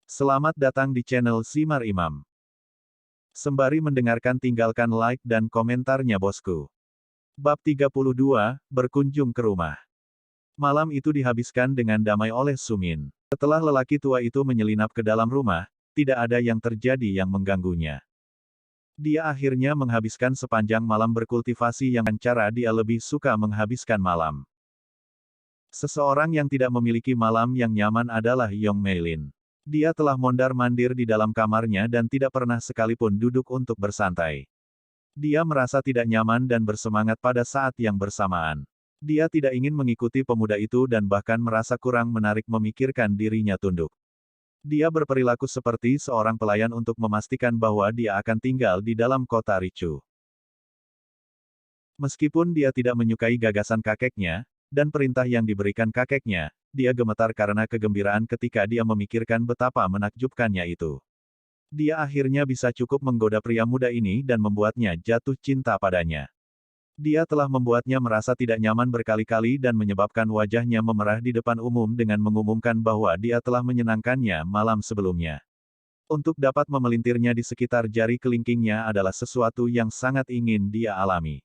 Selamat datang di channel Simar Imam. Sembari mendengarkan tinggalkan like dan komentarnya bosku. Bab 32, Berkunjung ke Rumah. Malam itu dihabiskan dengan damai oleh Sumin. Setelah lelaki tua itu menyelinap ke dalam rumah, tidak ada yang terjadi yang mengganggunya. Dia akhirnya menghabiskan sepanjang malam berkultivasi yang cara dia lebih suka menghabiskan malam. Seseorang yang tidak memiliki malam yang nyaman adalah Yong Meilin. Dia telah mondar-mandir di dalam kamarnya dan tidak pernah sekalipun duduk untuk bersantai. Dia merasa tidak nyaman dan bersemangat pada saat yang bersamaan. Dia tidak ingin mengikuti pemuda itu dan bahkan merasa kurang menarik memikirkan dirinya tunduk. Dia berperilaku seperti seorang pelayan untuk memastikan bahwa dia akan tinggal di dalam kota ricu. Meskipun dia tidak menyukai gagasan kakeknya, dan perintah yang diberikan kakeknya, dia gemetar karena kegembiraan ketika dia memikirkan betapa menakjubkannya itu. Dia akhirnya bisa cukup menggoda pria muda ini dan membuatnya jatuh cinta padanya. Dia telah membuatnya merasa tidak nyaman berkali-kali dan menyebabkan wajahnya memerah di depan umum dengan mengumumkan bahwa dia telah menyenangkannya malam sebelumnya. Untuk dapat memelintirnya di sekitar jari kelingkingnya adalah sesuatu yang sangat ingin dia alami.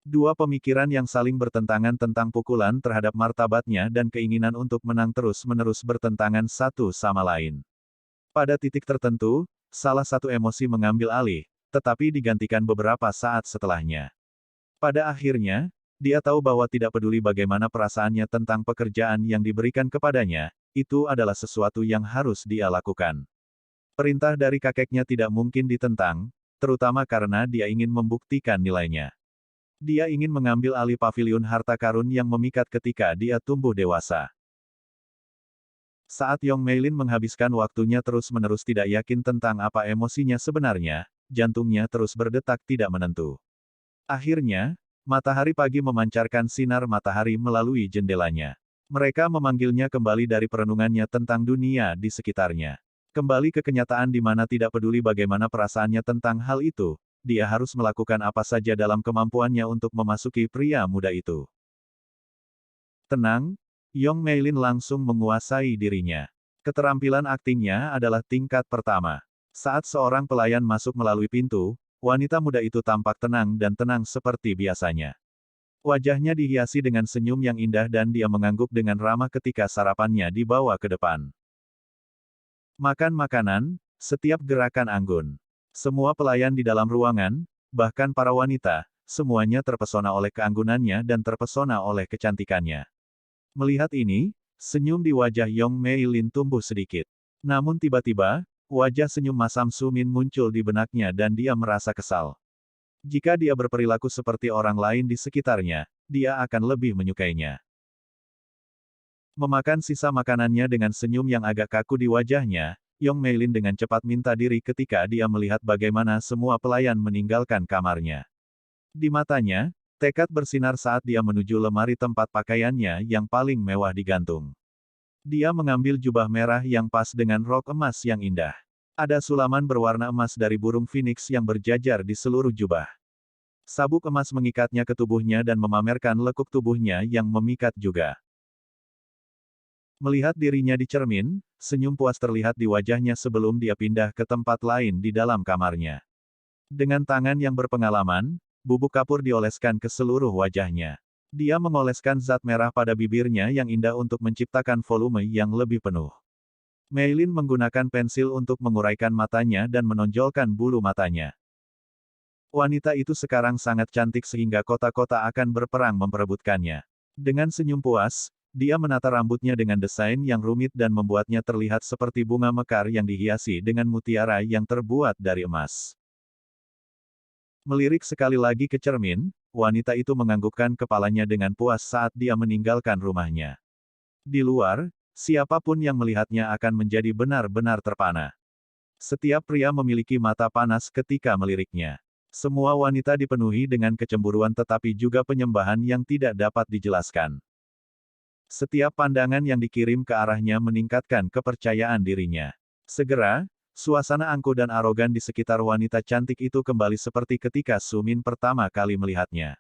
Dua pemikiran yang saling bertentangan tentang pukulan terhadap martabatnya dan keinginan untuk menang terus-menerus bertentangan satu sama lain. Pada titik tertentu, salah satu emosi mengambil alih, tetapi digantikan beberapa saat setelahnya. Pada akhirnya, dia tahu bahwa tidak peduli bagaimana perasaannya tentang pekerjaan yang diberikan kepadanya, itu adalah sesuatu yang harus dia lakukan. Perintah dari kakeknya tidak mungkin ditentang, terutama karena dia ingin membuktikan nilainya. Dia ingin mengambil alih paviliun harta karun yang memikat ketika dia tumbuh dewasa. Saat Yong Meilin menghabiskan waktunya terus-menerus tidak yakin tentang apa emosinya sebenarnya, jantungnya terus berdetak tidak menentu. Akhirnya, matahari pagi memancarkan sinar matahari melalui jendelanya. Mereka memanggilnya kembali dari perenungannya tentang dunia di sekitarnya. Kembali ke kenyataan di mana tidak peduli bagaimana perasaannya tentang hal itu, dia harus melakukan apa saja dalam kemampuannya untuk memasuki pria muda itu. Tenang, Yong Meilin langsung menguasai dirinya. Keterampilan aktingnya adalah tingkat pertama. Saat seorang pelayan masuk melalui pintu, wanita muda itu tampak tenang dan tenang seperti biasanya. Wajahnya dihiasi dengan senyum yang indah dan dia mengangguk dengan ramah ketika sarapannya dibawa ke depan. Makan makanan, setiap gerakan anggun. Semua pelayan di dalam ruangan, bahkan para wanita, semuanya terpesona oleh keanggunannya dan terpesona oleh kecantikannya. Melihat ini, senyum di wajah Yong Meilin tumbuh sedikit. Namun tiba-tiba, wajah senyum masam Sumin muncul di benaknya dan dia merasa kesal. Jika dia berperilaku seperti orang lain di sekitarnya, dia akan lebih menyukainya. Memakan sisa makanannya dengan senyum yang agak kaku di wajahnya, Yong Meilin dengan cepat minta diri ketika dia melihat bagaimana semua pelayan meninggalkan kamarnya. Di matanya, tekad bersinar saat dia menuju lemari tempat pakaiannya yang paling mewah digantung. Dia mengambil jubah merah yang pas dengan rok emas yang indah. Ada sulaman berwarna emas dari burung phoenix yang berjajar di seluruh jubah. Sabuk emas mengikatnya ke tubuhnya dan memamerkan lekuk tubuhnya yang memikat juga. Melihat dirinya di cermin, senyum puas terlihat di wajahnya sebelum dia pindah ke tempat lain di dalam kamarnya. Dengan tangan yang berpengalaman, bubuk kapur dioleskan ke seluruh wajahnya. Dia mengoleskan zat merah pada bibirnya yang indah untuk menciptakan volume yang lebih penuh. Meilin menggunakan pensil untuk menguraikan matanya dan menonjolkan bulu matanya. Wanita itu sekarang sangat cantik sehingga kota-kota akan berperang memperebutkannya. Dengan senyum puas, dia menata rambutnya dengan desain yang rumit dan membuatnya terlihat seperti bunga mekar yang dihiasi dengan mutiara yang terbuat dari emas. Melirik sekali lagi ke cermin, wanita itu menganggukkan kepalanya dengan puas saat dia meninggalkan rumahnya. Di luar, siapapun yang melihatnya akan menjadi benar-benar terpana. Setiap pria memiliki mata panas ketika meliriknya. Semua wanita dipenuhi dengan kecemburuan tetapi juga penyembahan yang tidak dapat dijelaskan. Setiap pandangan yang dikirim ke arahnya meningkatkan kepercayaan dirinya. Segera, suasana angkuh dan arogan di sekitar wanita cantik itu kembali seperti ketika Sumin pertama kali melihatnya.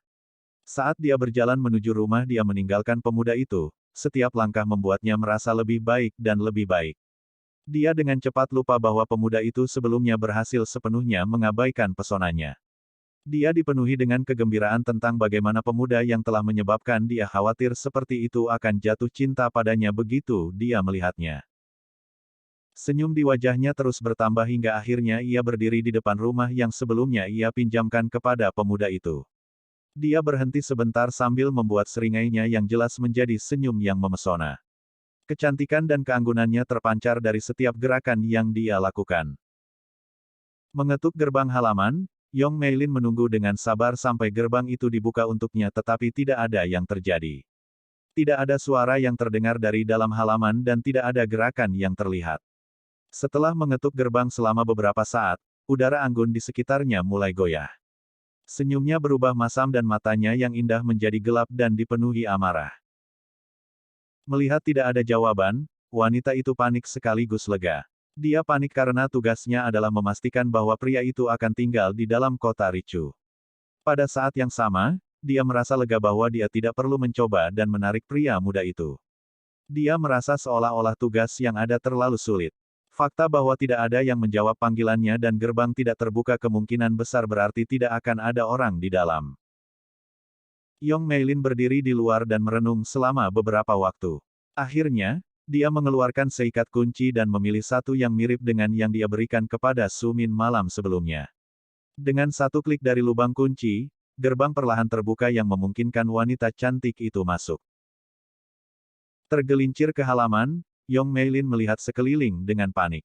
Saat dia berjalan menuju rumah dia meninggalkan pemuda itu, setiap langkah membuatnya merasa lebih baik dan lebih baik. Dia dengan cepat lupa bahwa pemuda itu sebelumnya berhasil sepenuhnya mengabaikan pesonanya. Dia dipenuhi dengan kegembiraan tentang bagaimana pemuda yang telah menyebabkan dia khawatir seperti itu akan jatuh cinta padanya begitu dia melihatnya. Senyum di wajahnya terus bertambah hingga akhirnya ia berdiri di depan rumah yang sebelumnya ia pinjamkan kepada pemuda itu. Dia berhenti sebentar sambil membuat seringainya yang jelas menjadi senyum yang memesona. Kecantikan dan keanggunannya terpancar dari setiap gerakan yang dia lakukan. Mengetuk gerbang halaman, Yong Meilin menunggu dengan sabar sampai gerbang itu dibuka untuknya tetapi tidak ada yang terjadi. Tidak ada suara yang terdengar dari dalam halaman dan tidak ada gerakan yang terlihat. Setelah mengetuk gerbang selama beberapa saat, udara anggun di sekitarnya mulai goyah. Senyumnya berubah masam dan matanya yang indah menjadi gelap dan dipenuhi amarah. Melihat tidak ada jawaban, wanita itu panik sekaligus lega. Dia panik karena tugasnya adalah memastikan bahwa pria itu akan tinggal di dalam kota Richu. Pada saat yang sama, dia merasa lega bahwa dia tidak perlu mencoba dan menarik pria muda itu. Dia merasa seolah-olah tugas yang ada terlalu sulit. Fakta bahwa tidak ada yang menjawab panggilannya dan gerbang tidak terbuka kemungkinan besar berarti tidak akan ada orang di dalam. Yong Meilin berdiri di luar dan merenung selama beberapa waktu. Akhirnya, dia mengeluarkan seikat kunci dan memilih satu yang mirip dengan yang dia berikan kepada Su Min malam sebelumnya. Dengan satu klik dari lubang kunci, gerbang perlahan terbuka yang memungkinkan wanita cantik itu masuk. Tergelincir ke halaman, Yong Meilin melihat sekeliling dengan panik.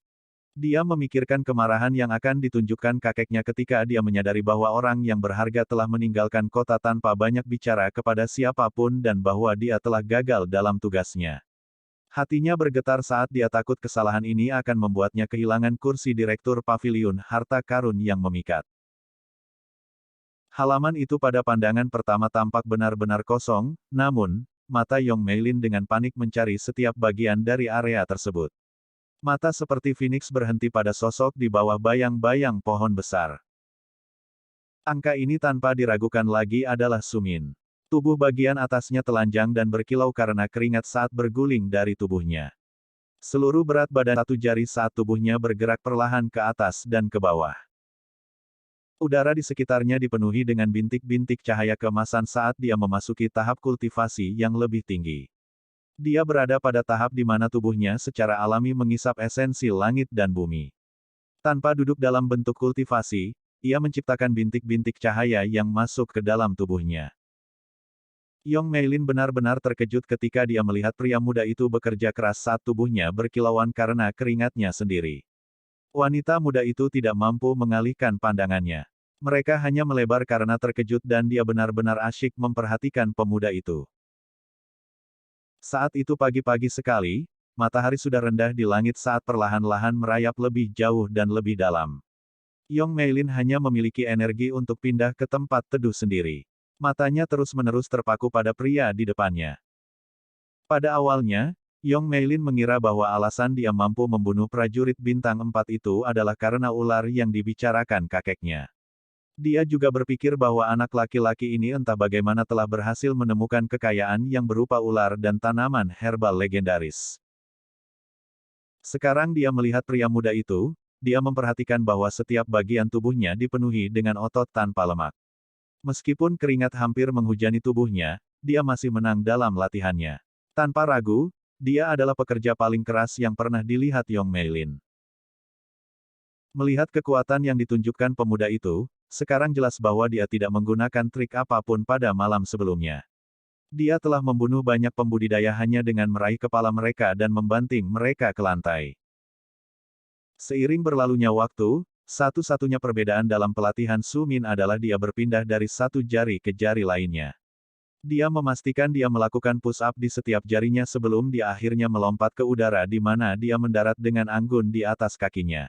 Dia memikirkan kemarahan yang akan ditunjukkan kakeknya ketika dia menyadari bahwa orang yang berharga telah meninggalkan kota tanpa banyak bicara kepada siapapun dan bahwa dia telah gagal dalam tugasnya. Hatinya bergetar saat dia takut kesalahan ini akan membuatnya kehilangan kursi direktur paviliun harta karun yang memikat. Halaman itu pada pandangan pertama tampak benar-benar kosong, namun, mata Yong Meilin dengan panik mencari setiap bagian dari area tersebut. Mata seperti Phoenix berhenti pada sosok di bawah bayang-bayang pohon besar. Angka ini tanpa diragukan lagi adalah Su Min. Tubuh bagian atasnya telanjang dan berkilau karena keringat saat berguling dari tubuhnya. Seluruh berat badan satu jari saat tubuhnya bergerak perlahan ke atas dan ke bawah. Udara di sekitarnya dipenuhi dengan bintik-bintik cahaya keemasan saat dia memasuki tahap kultivasi yang lebih tinggi. Dia berada pada tahap di mana tubuhnya secara alami mengisap esensi langit dan bumi. Tanpa duduk dalam bentuk kultivasi, ia menciptakan bintik-bintik cahaya yang masuk ke dalam tubuhnya. Yong Meilin benar-benar terkejut ketika dia melihat pria muda itu bekerja keras saat tubuhnya berkilauan karena keringatnya sendiri. Wanita muda itu tidak mampu mengalihkan pandangannya. Mereka hanya melebar karena terkejut dan dia benar-benar asyik memperhatikan pemuda itu. Saat itu pagi-pagi sekali, matahari sudah rendah di langit saat perlahan-lahan merayap lebih jauh dan lebih dalam. Yong Meilin hanya memiliki energi untuk pindah ke tempat teduh sendiri. Matanya terus-menerus terpaku pada pria di depannya. Pada awalnya, Yong Meilin mengira bahwa alasan dia mampu membunuh prajurit bintang 4 itu adalah karena ular yang dibicarakan kakeknya. Dia juga berpikir bahwa anak laki-laki ini entah bagaimana telah berhasil menemukan kekayaan yang berupa ular dan tanaman herbal legendaris. Sekarang dia melihat pria muda itu, dia memperhatikan bahwa setiap bagian tubuhnya dipenuhi dengan otot tanpa lemak. Meskipun keringat hampir menghujani tubuhnya, dia masih menang dalam latihannya. Tanpa ragu, dia adalah pekerja paling keras yang pernah dilihat Yong Meilin. Melihat kekuatan yang ditunjukkan pemuda itu, sekarang jelas bahwa dia tidak menggunakan trik apapun pada malam sebelumnya. Dia telah membunuh banyak pembudidaya hanya dengan meraih kepala mereka dan membanting mereka ke lantai. Seiring berlalunya waktu, satu-satunya perbedaan dalam pelatihan Su Min adalah dia berpindah dari satu jari ke jari lainnya. Dia memastikan dia melakukan push-up di setiap jarinya sebelum dia akhirnya melompat ke udara di mana dia mendarat dengan anggun di atas kakinya.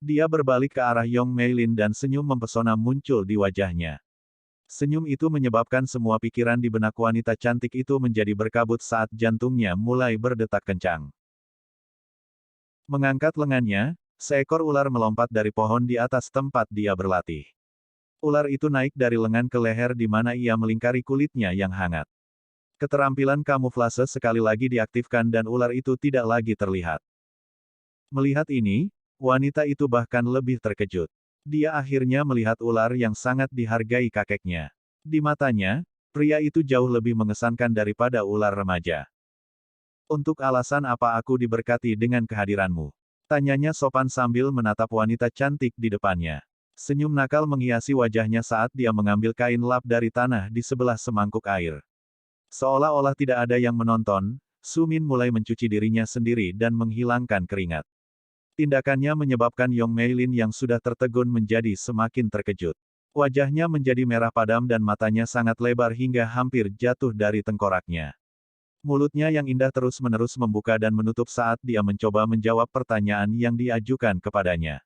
Dia berbalik ke arah Yong Meilin dan senyum mempesona muncul di wajahnya. Senyum itu menyebabkan semua pikiran di benak wanita cantik itu menjadi berkabut saat jantungnya mulai berdetak kencang. Mengangkat lengannya, seekor ular melompat dari pohon di atas tempat dia berlatih. Ular itu naik dari lengan ke leher di mana ia melingkari kulitnya yang hangat. Keterampilan kamuflase sekali lagi diaktifkan dan ular itu tidak lagi terlihat. Melihat ini, wanita itu bahkan lebih terkejut. Dia akhirnya melihat ular yang sangat dihargai kakeknya. Di matanya, pria itu jauh lebih mengesankan daripada ular remaja. Untuk alasan apa aku diberkati dengan kehadiranmu? Tanyanya sopan sambil menatap wanita cantik di depannya. Senyum nakal menghiasi wajahnya saat dia mengambil kain lap dari tanah di sebelah semangkuk air. Seolah-olah tidak ada yang menonton, Sumin mulai mencuci dirinya sendiri dan menghilangkan keringat. Tindakannya menyebabkan Yong Meilin yang sudah tertegun menjadi semakin terkejut. Wajahnya menjadi merah padam dan matanya sangat lebar hingga hampir jatuh dari tengkoraknya. Mulutnya yang indah terus-menerus membuka dan menutup saat dia mencoba menjawab pertanyaan yang diajukan kepadanya.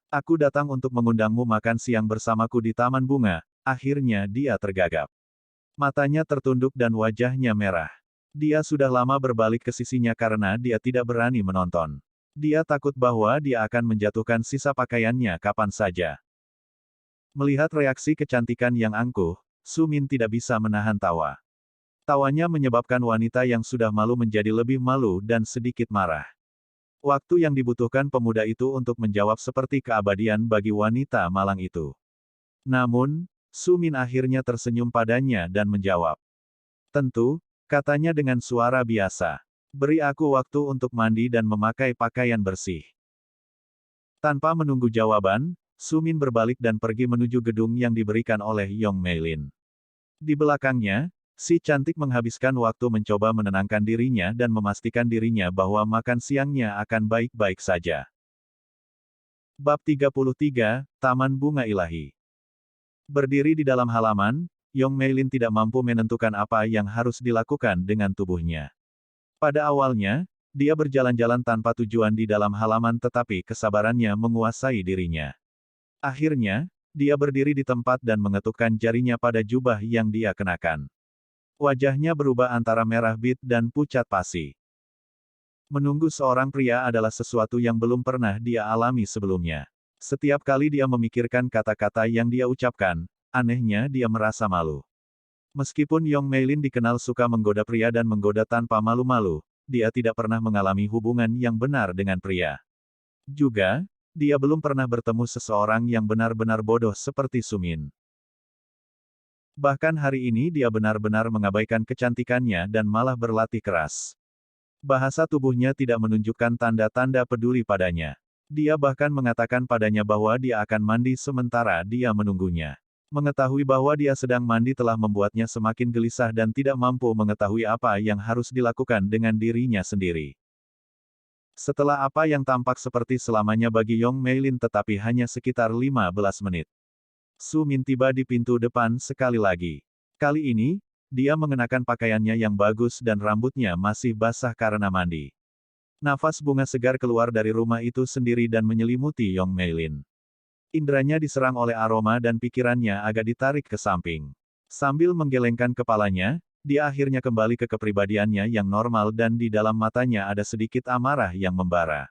Aku datang untuk mengundangmu makan siang bersamaku di Taman Bunga." Akhirnya dia tergagap. Matanya tertunduk dan wajahnya merah. Dia sudah lama berbalik ke sisinya karena dia tidak berani menonton. Dia takut bahwa dia akan menjatuhkan sisa pakaiannya kapan saja. Melihat reaksi kecantikan yang angkuh, Sumin tidak bisa menahan tawa. Tawanya menyebabkan wanita yang sudah malu menjadi lebih malu dan sedikit marah. Waktu yang dibutuhkan pemuda itu untuk menjawab seperti keabadian bagi wanita malang itu. Namun, Sumin akhirnya tersenyum padanya dan menjawab. "Tentu," katanya dengan suara biasa. "Beri aku waktu untuk mandi dan memakai pakaian bersih." Tanpa menunggu jawaban, Sumin berbalik dan pergi menuju gedung yang diberikan oleh Yong Meilin. Di belakangnya, si cantik menghabiskan waktu mencoba menenangkan dirinya dan memastikan dirinya bahwa makan siangnya akan baik-baik saja. Bab 33, Taman Bunga Ilahi. Berdiri di dalam halaman, Yong Meilin tidak mampu menentukan apa yang harus dilakukan dengan tubuhnya. Pada awalnya, dia berjalan-jalan tanpa tujuan di dalam halaman tetapi kesabarannya menguasai dirinya. Akhirnya, dia berdiri di tempat dan mengetukkan jarinya pada jubah yang dia kenakan. Wajahnya berubah antara merah bit dan pucat pasi. Menunggu seorang pria adalah sesuatu yang belum pernah dia alami sebelumnya. Setiap kali dia memikirkan kata-kata yang dia ucapkan, anehnya dia merasa malu. Meskipun Yong Meilin dikenal suka menggoda pria dan menggoda tanpa malu-malu, dia tidak pernah mengalami hubungan yang benar dengan pria. Juga, dia belum pernah bertemu seseorang yang benar-benar bodoh seperti Sumin. Bahkan hari ini dia benar-benar mengabaikan kecantikannya dan malah berlatih keras. Bahasa tubuhnya tidak menunjukkan tanda-tanda peduli padanya. Dia bahkan mengatakan padanya bahwa dia akan mandi sementara dia menunggunya. Mengetahui bahwa dia sedang mandi telah membuatnya semakin gelisah dan tidak mampu mengetahui apa yang harus dilakukan dengan dirinya sendiri. Setelah apa yang tampak seperti selamanya bagi Yong Meilin tetapi hanya sekitar 15 menit. Sumin tiba di pintu depan sekali lagi. Kali ini, dia mengenakan pakaiannya yang bagus dan rambutnya masih basah karena mandi. Nafas bunga segar keluar dari rumah itu sendiri dan menyelimuti Yong Meilin. Indranya diserang oleh aroma dan pikirannya agak ditarik ke samping. Sambil menggelengkan kepalanya, dia akhirnya kembali ke kepribadiannya yang normal dan di dalam matanya ada sedikit amarah yang membara.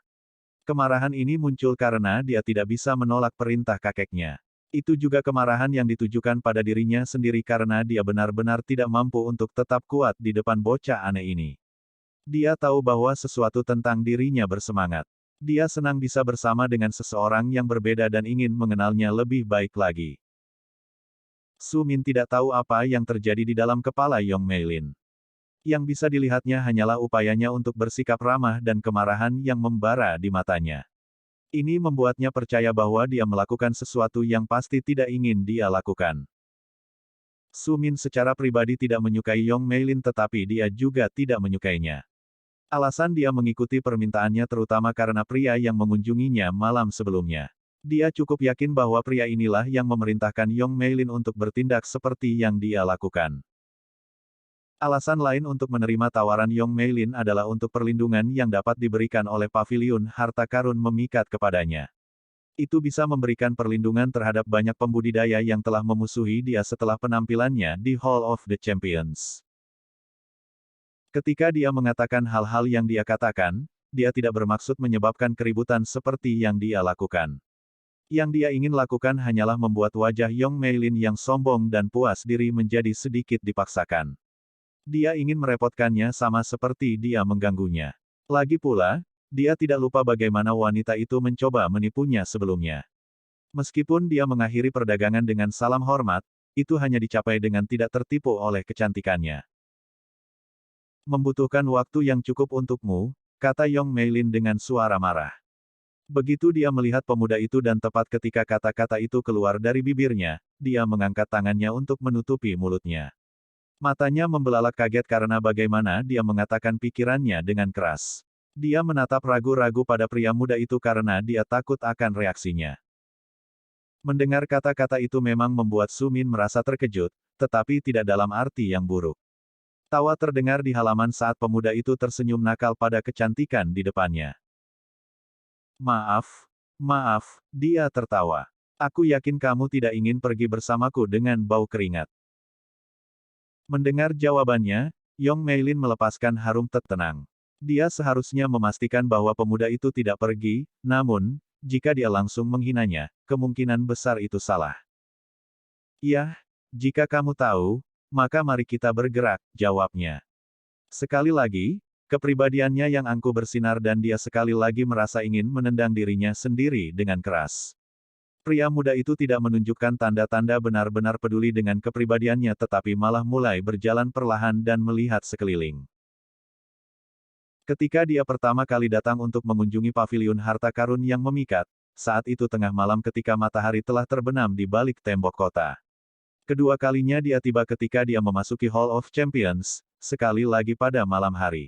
Kemarahan ini muncul karena dia tidak bisa menolak perintah kakeknya. Itu juga kemarahan yang ditujukan pada dirinya sendiri karena dia benar-benar tidak mampu untuk tetap kuat di depan bocah aneh ini. Dia tahu bahwa sesuatu tentang dirinya bersemangat. Dia senang bisa bersama dengan seseorang yang berbeda dan ingin mengenalnya lebih baik lagi. Sumin tidak tahu apa yang terjadi di dalam kepala Yong Meilin. Yang bisa dilihatnya hanyalah upayanya untuk bersikap ramah dan kemarahan yang membara di matanya. Ini membuatnya percaya bahwa dia melakukan sesuatu yang pasti tidak ingin dia lakukan. Sumin secara pribadi tidak menyukai Yong Meilin tetapi dia juga tidak menyukainya. Alasan dia mengikuti permintaannya terutama karena pria yang mengunjunginya malam sebelumnya. Dia cukup yakin bahwa pria inilah yang memerintahkan Yong Meilin untuk bertindak seperti yang dia lakukan. Alasan lain untuk menerima tawaran Yong Meilin adalah untuk perlindungan yang dapat diberikan oleh paviliun harta karun memikat kepadanya. Itu bisa memberikan perlindungan terhadap banyak pembudidaya yang telah memusuhi dia setelah penampilannya di Hall of the Champions. Ketika dia mengatakan hal-hal yang dia katakan, dia tidak bermaksud menyebabkan keributan seperti yang dia lakukan. Yang dia ingin lakukan hanyalah membuat wajah Yong Meilin yang sombong dan puas diri menjadi sedikit dipaksakan. Dia ingin merepotkannya sama seperti dia mengganggunya. Lagi pula, dia tidak lupa bagaimana wanita itu mencoba menipunya sebelumnya. Meskipun dia mengakhiri perdagangan dengan salam hormat, itu hanya dicapai dengan tidak tertipu oleh kecantikannya. Membutuhkan waktu yang cukup untukmu, kata Yong Meilin dengan suara marah. Begitu dia melihat pemuda itu dan tepat ketika kata-kata itu keluar dari bibirnya, dia mengangkat tangannya untuk menutupi mulutnya. Matanya membelalak kaget karena bagaimana dia mengatakan pikirannya dengan keras. Dia menatap ragu-ragu pada pria muda itu karena dia takut akan reaksinya. Mendengar kata-kata itu memang membuat Su Min merasa terkejut, tetapi tidak dalam arti yang buruk. Tawa terdengar di halaman saat pemuda itu tersenyum nakal pada kecantikan di depannya. Maaf, maaf, dia tertawa. Aku yakin kamu tidak ingin pergi bersamaku dengan bau keringat. Mendengar jawabannya, Yong Meilin melepaskan harum tenang. Dia seharusnya memastikan bahwa pemuda itu tidak pergi, namun, jika dia langsung menghinanya, kemungkinan besar itu salah. Iya, jika kamu tahu, maka mari kita bergerak, jawabnya. Sekali lagi, kepribadiannya yang angkuh bersinar dan dia sekali lagi merasa ingin menendang dirinya sendiri dengan keras. Pria muda itu tidak menunjukkan tanda-tanda benar-benar peduli dengan kepribadiannya tetapi malah mulai berjalan perlahan dan melihat sekeliling. Ketika dia pertama kali datang untuk mengunjungi paviliun harta karun yang memikat, saat itu tengah malam ketika matahari telah terbenam di balik tembok kota. Kedua kalinya dia tiba ketika dia memasuki Hall of Champions, sekali lagi pada malam hari.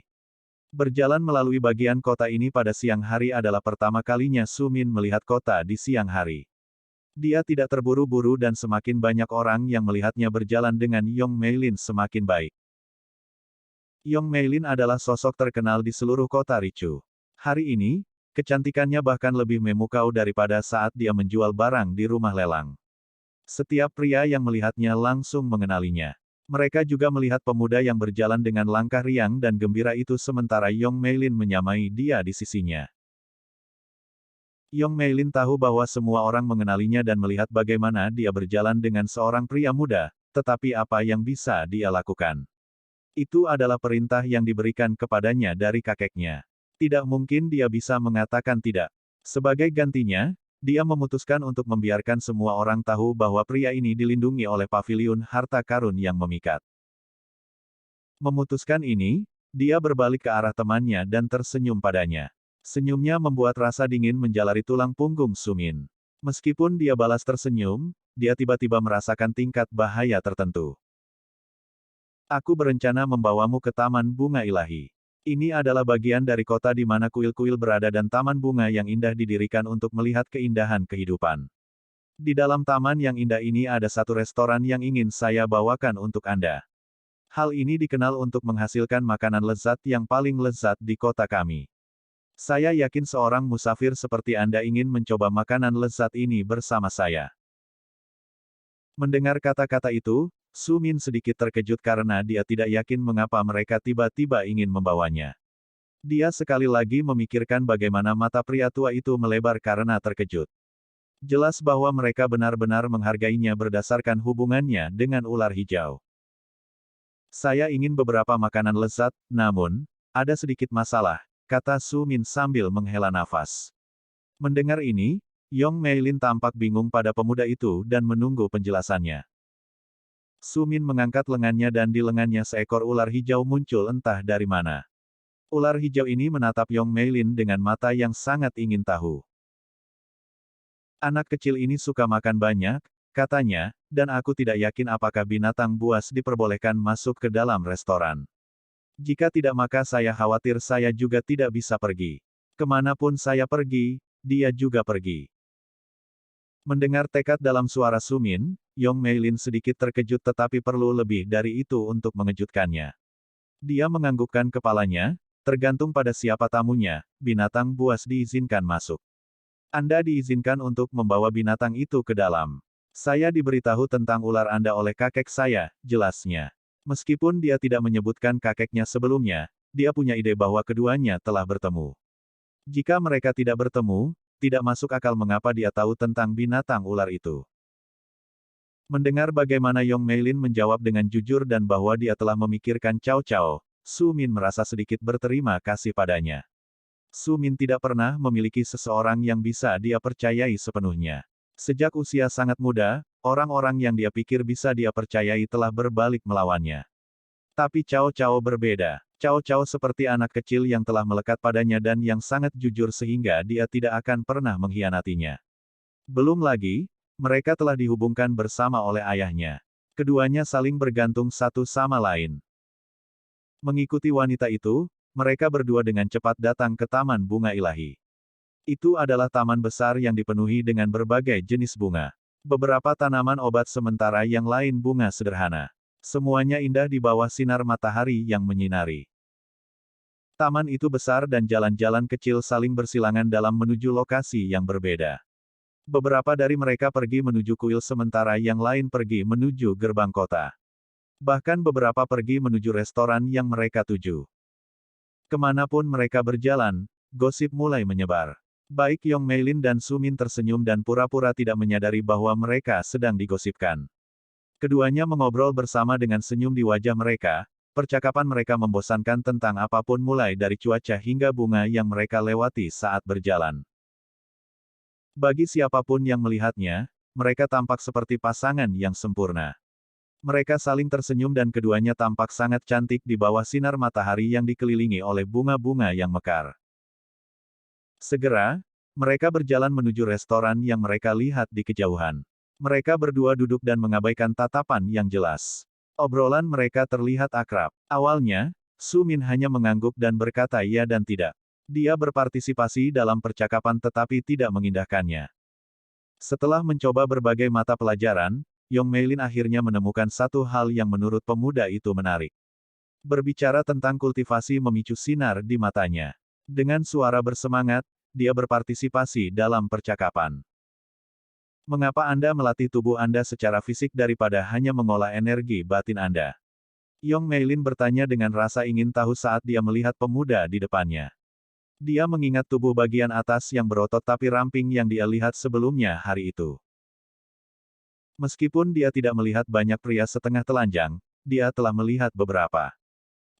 Berjalan melalui bagian kota ini pada siang hari adalah pertama kalinya Su Min melihat kota di siang hari. Dia tidak terburu-buru dan semakin banyak orang yang melihatnya berjalan dengan Yong Meilin semakin baik. Yong Meilin adalah sosok terkenal di seluruh kota Richu. Hari ini, kecantikannya bahkan lebih memukau daripada saat dia menjual barang di rumah lelang. Setiap pria yang melihatnya langsung mengenalinya. Mereka juga melihat pemuda yang berjalan dengan langkah riang dan gembira itu sementara Yong Meilin menyamai dia di sisinya. Yong Meilin tahu bahwa semua orang mengenalinya dan melihat bagaimana dia berjalan dengan seorang pria muda, tetapi apa yang bisa dia lakukan? Itu adalah perintah yang diberikan kepadanya dari kakeknya. Tidak mungkin dia bisa mengatakan tidak. Sebagai gantinya, dia memutuskan untuk membiarkan semua orang tahu bahwa pria ini dilindungi oleh paviliun harta karun yang memikat. Memutuskan ini, dia berbalik ke arah temannya dan tersenyum padanya. Senyumnya membuat rasa dingin menjalari tulang punggung Su Min. Meskipun dia balas tersenyum, dia tiba-tiba merasakan tingkat bahaya tertentu. Aku berencana membawamu ke Taman Bunga Ilahi. Ini adalah bagian dari kota di mana kuil-kuil berada dan taman bunga yang indah didirikan untuk melihat keindahan kehidupan. Di dalam taman yang indah ini ada satu restoran yang ingin saya bawakan untuk Anda. Hal ini dikenal untuk menghasilkan makanan lezat yang paling lezat di kota kami. Saya yakin seorang musafir seperti Anda ingin mencoba makanan lezat ini bersama saya. Mendengar kata-kata itu, Su Min sedikit terkejut karena dia tidak yakin mengapa mereka tiba-tiba ingin membawanya. Dia sekali lagi memikirkan bagaimana mata pria tua itu melebar karena terkejut. Jelas bahwa mereka benar-benar menghargainya berdasarkan hubungannya dengan ular hijau. Saya ingin beberapa makanan lezat, namun, ada sedikit masalah, kata Su Min sambil menghela nafas. Mendengar ini, Yong Meilin tampak bingung pada pemuda itu dan menunggu penjelasannya. Su Min mengangkat lengannya dan di lengannya seekor ular hijau muncul entah dari mana. Ular hijau ini menatap Yong Meilin dengan mata yang sangat ingin tahu. Anak kecil ini suka makan banyak, katanya, dan aku tidak yakin apakah binatang buas diperbolehkan masuk ke dalam restoran. Jika tidak maka saya khawatir saya juga tidak bisa pergi. Kemanapun saya pergi, dia juga pergi. Mendengar tekad dalam suara Su Min, Yong Meilin sedikit terkejut tetapi perlu lebih dari itu untuk mengejutkannya. Dia menganggukkan kepalanya, tergantung pada siapa tamunya, binatang buas diizinkan masuk. Anda diizinkan untuk membawa binatang itu ke dalam. Saya diberitahu tentang ular Anda oleh kakek saya, jelasnya. Meskipun dia tidak menyebutkan kakeknya sebelumnya, dia punya ide bahwa keduanya telah bertemu. Jika mereka tidak bertemu, tidak masuk akal mengapa dia tahu tentang binatang ular itu. Mendengar bagaimana Yong Meilin menjawab dengan jujur dan bahwa dia telah memikirkan Cao Cao, Su Min merasa sedikit berterima kasih padanya. Su Min tidak pernah memiliki seseorang yang bisa dia percayai sepenuhnya. Sejak usia sangat muda, orang-orang yang dia pikir bisa dia percayai telah berbalik melawannya. Tapi Cao Cao berbeda. Cao Cao seperti anak kecil yang telah melekat padanya dan yang sangat jujur sehingga dia tidak akan pernah mengkhianatinya. Belum lagi, mereka telah dihubungkan bersama oleh ayahnya. Keduanya saling bergantung satu sama lain. Mengikuti wanita itu, mereka berdua dengan cepat datang ke Taman Bunga Ilahi. Itu adalah taman besar yang dipenuhi dengan berbagai jenis bunga. Beberapa tanaman obat sementara yang lain bunga sederhana. Semuanya indah di bawah sinar matahari yang menyinari. Taman itu besar dan jalan-jalan kecil saling bersilangan dalam menuju lokasi yang berbeda. Beberapa dari mereka pergi menuju kuil sementara yang lain pergi menuju gerbang kota. Bahkan beberapa pergi menuju restoran yang mereka tuju. Kemanapun mereka berjalan, gosip mulai menyebar. Baik Yong Meilin dan Su Min tersenyum dan pura-pura tidak menyadari bahwa mereka sedang digosipkan. Keduanya mengobrol bersama dengan senyum di wajah mereka, percakapan mereka membosankan tentang apapun mulai dari cuaca hingga bunga yang mereka lewati saat berjalan. Bagi siapapun yang melihatnya, mereka tampak seperti pasangan yang sempurna. Mereka saling tersenyum dan keduanya tampak sangat cantik di bawah sinar matahari yang dikelilingi oleh bunga-bunga yang mekar. Segera, mereka berjalan menuju restoran yang mereka lihat di kejauhan. Mereka berdua duduk dan mengabaikan tatapan yang jelas. Obrolan mereka terlihat akrab. Awalnya, Su Min hanya mengangguk dan berkata iya dan tidak. Dia berpartisipasi dalam percakapan tetapi tidak mengindahkannya. Setelah mencoba berbagai mata pelajaran, Yong Meilin akhirnya menemukan satu hal yang menurut pemuda itu menarik. Berbicara tentang kultivasi memicu sinar di matanya. Dengan suara bersemangat, dia berpartisipasi dalam percakapan. Mengapa Anda melatih tubuh Anda secara fisik daripada hanya mengolah energi batin Anda? Yong Meilin bertanya dengan rasa ingin tahu saat dia melihat pemuda di depannya. Dia mengingat tubuh bagian atas yang berotot tapi ramping yang dia lihat sebelumnya hari itu. Meskipun dia tidak melihat banyak pria setengah telanjang, dia telah melihat beberapa.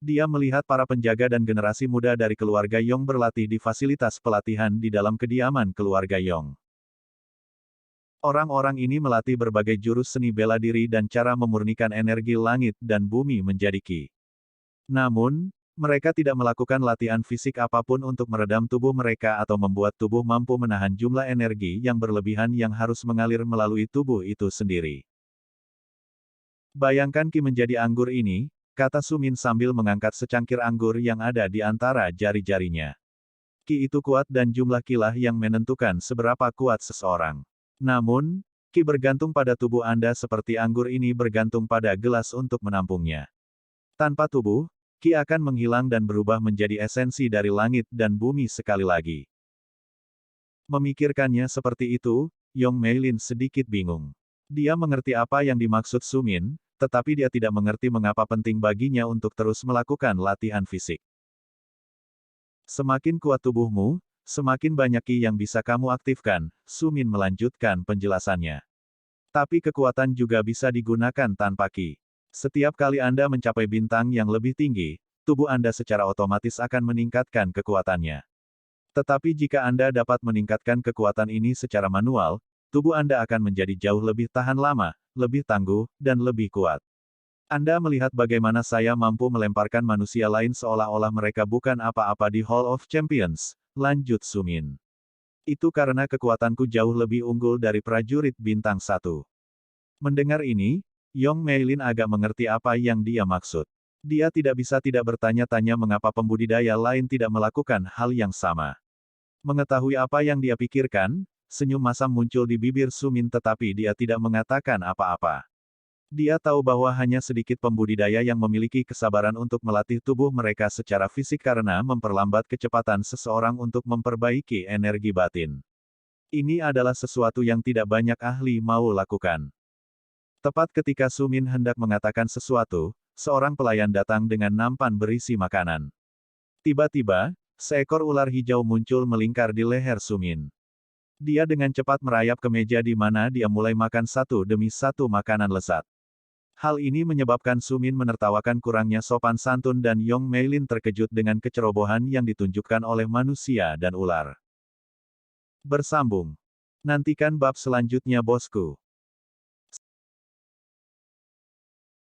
Dia melihat para penjaga dan generasi muda dari keluarga Yong berlatih di fasilitas pelatihan di dalam kediaman keluarga Yong. Orang-orang ini melatih berbagai jurus seni bela diri dan cara memurnikan energi langit dan bumi menjadi ki. Namun, mereka tidak melakukan latihan fisik apapun untuk meredam tubuh mereka atau membuat tubuh mampu menahan jumlah energi yang berlebihan yang harus mengalir melalui tubuh itu sendiri. Bayangkan ki menjadi anggur ini, kata Su Min sambil mengangkat secangkir anggur yang ada di antara jari-jarinya. Ki itu kuat dan jumlah kilah yang menentukan seberapa kuat seseorang. Namun, ki bergantung pada tubuh Anda seperti anggur ini bergantung pada gelas untuk menampungnya. Tanpa tubuh, ki akan menghilang dan berubah menjadi esensi dari langit dan bumi sekali lagi. Memikirkannya seperti itu, Yong Meilin sedikit bingung. Dia mengerti apa yang dimaksud Su Min, tetapi dia tidak mengerti mengapa penting baginya untuk terus melakukan latihan fisik. Semakin kuat tubuhmu, semakin banyak ki yang bisa kamu aktifkan, Su Min melanjutkan penjelasannya. Tapi kekuatan juga bisa digunakan tanpa ki. Setiap kali Anda mencapai bintang yang lebih tinggi, tubuh Anda secara otomatis akan meningkatkan kekuatannya. Tetapi jika Anda dapat meningkatkan kekuatan ini secara manual, tubuh Anda akan menjadi jauh lebih tahan lama, lebih tangguh, dan lebih kuat. Anda melihat bagaimana saya mampu melemparkan manusia lain seolah-olah mereka bukan apa-apa di Hall of Champions, lanjut Su Min. Itu karena kekuatanku jauh lebih unggul dari prajurit bintang 1. Mendengar ini, Yong Meilin agak mengerti apa yang dia maksud. Dia tidak bisa tidak bertanya-tanya mengapa pembudidaya lain tidak melakukan hal yang sama. Mengetahui apa yang dia pikirkan, senyum masam muncul di bibir Su Min tetapi dia tidak mengatakan apa-apa. Dia tahu bahwa hanya sedikit pembudidaya yang memiliki kesabaran untuk melatih tubuh mereka secara fisik karena memperlambat kecepatan seseorang untuk memperbaiki energi batin. Ini adalah sesuatu yang tidak banyak ahli mau lakukan. Tepat ketika Su Min hendak mengatakan sesuatu, seorang pelayan datang dengan nampan berisi makanan. Tiba-tiba, seekor ular hijau muncul melingkar di leher Su Min. Dia dengan cepat merayap ke meja di mana dia mulai makan satu demi satu makanan lezat. Hal ini menyebabkan Sumin menertawakan kurangnya sopan santun dan Yong Meilin terkejut dengan kecerobohan yang ditunjukkan oleh manusia dan ular. Bersambung. Nantikan bab selanjutnya bosku.